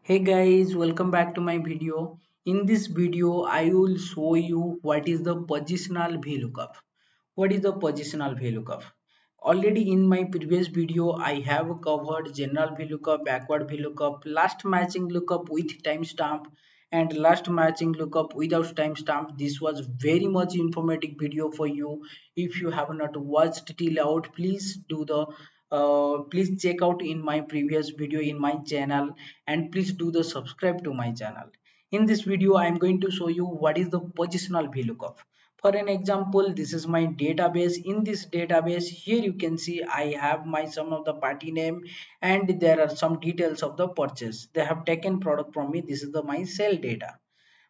Hey guys, welcome back to my video. In this video, I will show you what is the positional VLOOKUP. What is the positional VLOOKUP? Already in my previous video, I have covered general VLOOKUP, backward VLOOKUP, last matching lookup with timestamp, and last matching lookup without timestamp. This was very much informative video for you. If you have not watched till out, please check out in my previous video in my channel, and please do the subscribe to my channel. In this video I am going to show you what is the positional VLOOKUP. For an example, this is my database. In this database, here you can see I have my some of the party name, and there are some details of the purchase. They have taken product from me. This is the my sale data.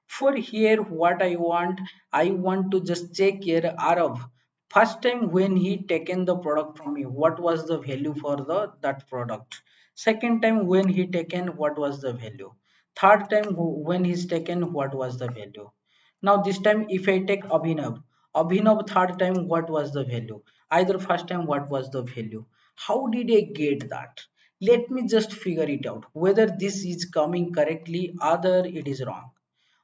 For here, what I want to just check here Arav. First time when he taken the product from me, what was the value for the that product? Second time when he taken, what was the value? Third time when he's taken, what was the value? Now this time if I take Abhinav third time, what was the value? Either first time, what was the value? How did I get that? Let me just figure it out whether this is coming correctly, other it is wrong,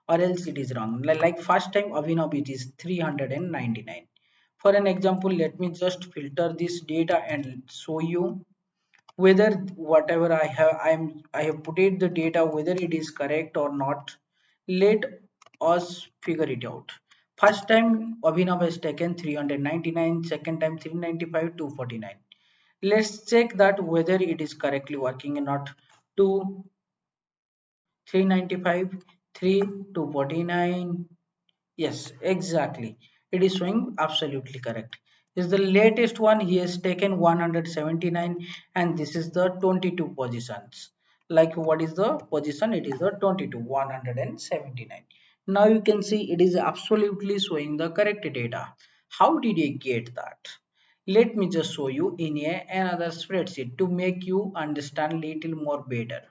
or else it is wrong. Like first time Abhinav, it is 399. For an example, let me just filter this data and show you whether whatever I have put it the data, whether it is correct or not. Let us figure it out. First time Abhinav has taken 399, second time 395, 249. Let's check that whether it is correctly working or not. 2 395, 3 249. Yes, exactly. It is showing absolutely correct. This is the latest one. He has taken 179, and this is the 22 positions. Like what is the position? It is the 22, 179. Now you can see it is absolutely showing the correct data. How did he get that? Let me just show you in another spreadsheet to make you understand little more better.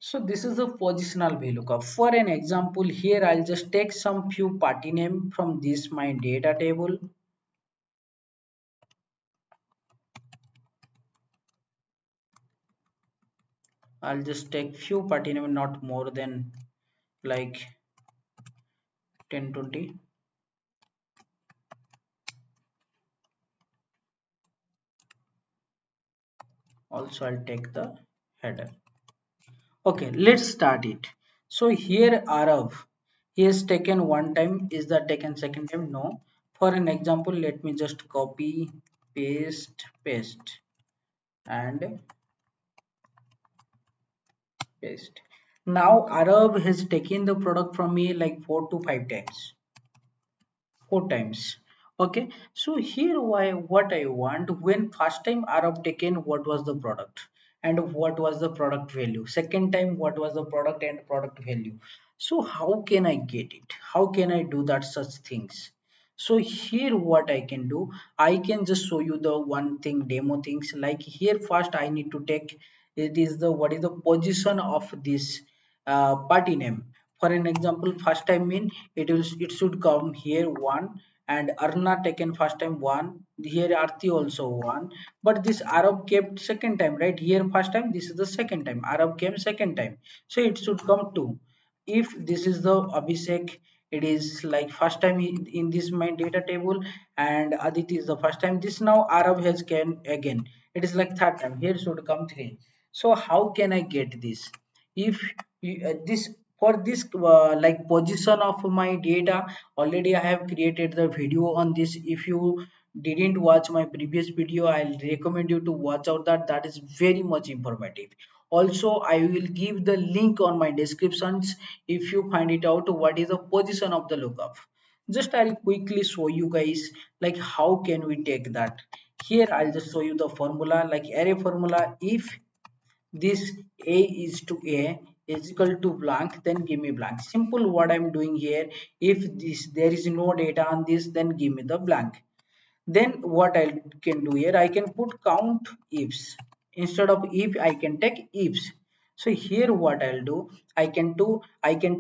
So this is the positional VLOOKUP. For an example, here I'll just take some few party name from this my data table. I'll just take few party name, not more than like 10, 20. Also I'll take the header. Okay, let's start it. So here Arav, he has taken one time. Is that taken second time? No. For an example, let me just copy, paste, and paste. Now Arab has taken the product from me like 4 to 5 times. 4 times. Okay. So here why what I want, when first time Arab taken, what was the product and what was the product value? Second time, what was the product and product value? So how can I get it? How can I do that such things? So here what I can do, I can just show you the one thing demo things. Like here first I need to take, it is the what is the position of this party name. For an example, first time mean it should come here one, and Arna taken first time one, here Arti also one, but this Arab kept second time, right? Here first time, this is the second time, Arab came second time, so it should come two. If this is the Abhishek, it is like first time in this my data table, and Aditi is the first time. This now Arab has came again, it is like third time, here should come three. So how can I get this? If this, for this like position of my data, already I have created the video on this. If you didn't watch my previous video, I'll recommend you to watch out that. That is very much informative. Also I will give the link on my descriptions. If you find it out what is the position of the lookup, just I'll quickly show you guys like how can we take that. Here I'll just show you the formula, like array formula. If this a is to a is equal to blank, then give me blank. Simple what I'm doing here. If this there is no data on this, then give me the blank. Then what I can do here, I can put count ifs. Instead of if, I can take ifs. So here what I'll do, I can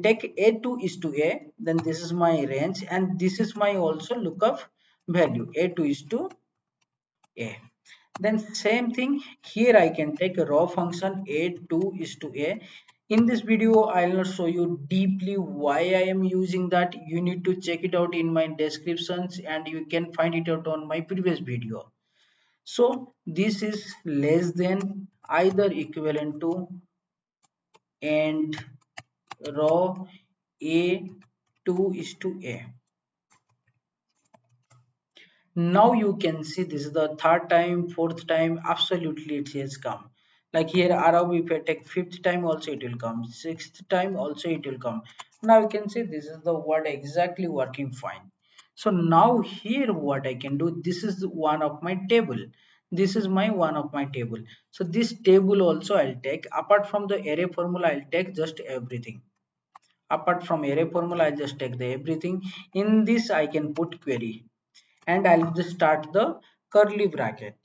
take A2 is to A, then this is my range and this is my also lookup value, A2 is to A. Then same thing here, I can take a raw function A2 is to A. In this video I'll not show you deeply why I am using that. You need to check it out in my descriptions and you can find it out on my previous video. So this is less than either equivalent to and raw A2 is to A. Now you can see this is the third time, fourth time, absolutely it has come. Like here arrow, if I take fifth time also it will come, sixth time also it will come. Now you can see this is the word exactly working fine. So now here what I can do, this is one of my table, this is my one of my table. So this table also I'll take, apart from the array formula I'll take just everything. Apart from array formula I'll just take the everything. In this I can put query and I'll just start the curly bracket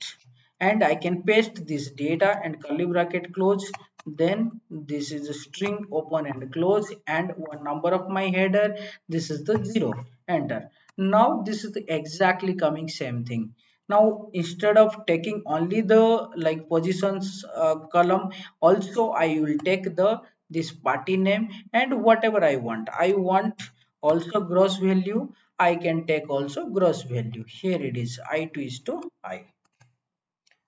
and I can paste this data and curly bracket close. Then this is a string open and close and one number of my header, this is the 0, enter. Now this is the exactly coming same thing. Now instead of taking only the like positions column, also I will take the this party name and whatever I want also gross value, I can take also gross value. Here it is I2 is to I.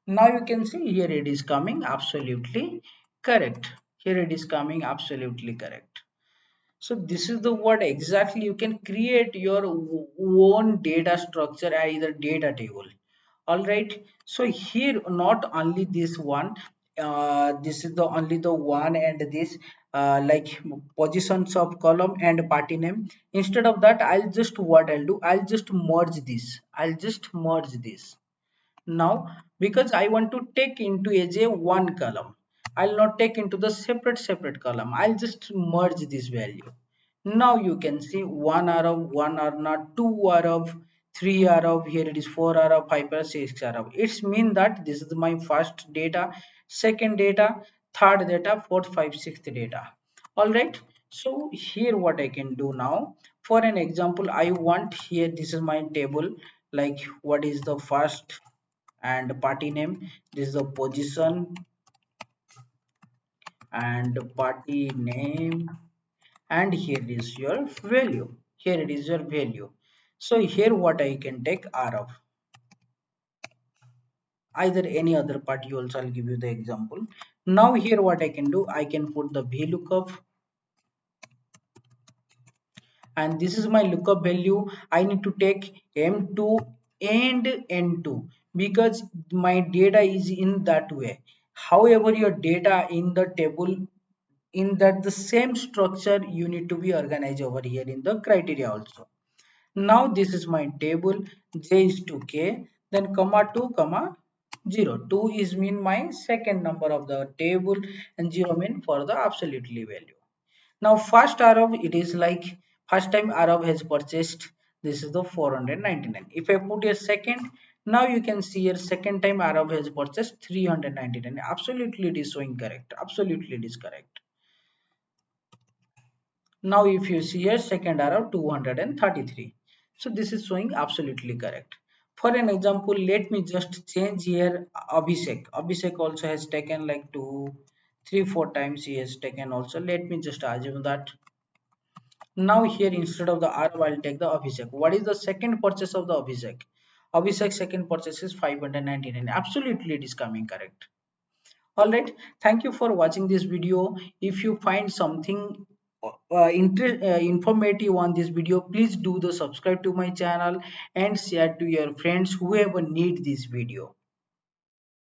Now you can see here it is coming absolutely correct. Here it is coming absolutely correct. So this is the what exactly you can create your own data structure, either data table. All right. So here not only this one, this is the only the one and this like positions of column and party name. Instead of that, I'll just what I'll do, I'll just merge this. I'll just merge this now because I want to take into as a one column. I'll not take into the separate column. I'll just merge this value. Now you can see one arrow, one are not two arrow, three arrow, here it is four arrow, five arrow, six arrow. It's mean that this is my first data, second data, third data, fourth, five, sixth data. All right. So here what I can do now, for an example, I want here, this is my table, like what is the first and party name, this is the position and party name, and here is your value, here it is your value. So here what I can take r of either any other party also, I'll give you the example. Now here what I can do, I can put the vlookup and this is my lookup value. I need to take m2 and n2 because my data is in that way. However, your data in the table in that the same structure you need to be organized over here in the criteria also. Now this is my table, j is to k, then comma 2 comma 0. 2 is mean my second number of the table and 0 mean for the absolutely value. Now first Arab, it is like first time Arab has purchased, this is the 499. If I put a second, now you can see here second time Arab has purchased 399. Absolutely it is showing correct. Absolutely it is correct. Now if you see here second Arab 233. So this is showing absolutely correct. For an example, let me just change here Abhishek. Abhishek also has taken like two, three, four times he has taken also. Let me just assume that. Now here instead of the R, I'll take the Abhishek. What is the second purchase of the Abhishek? Abhishek second purchase is 599. Absolutely it is coming correct. Alright, thank you for watching this video. If you find something informative on this video, please do the subscribe to my channel and share to your friends whoever need this video.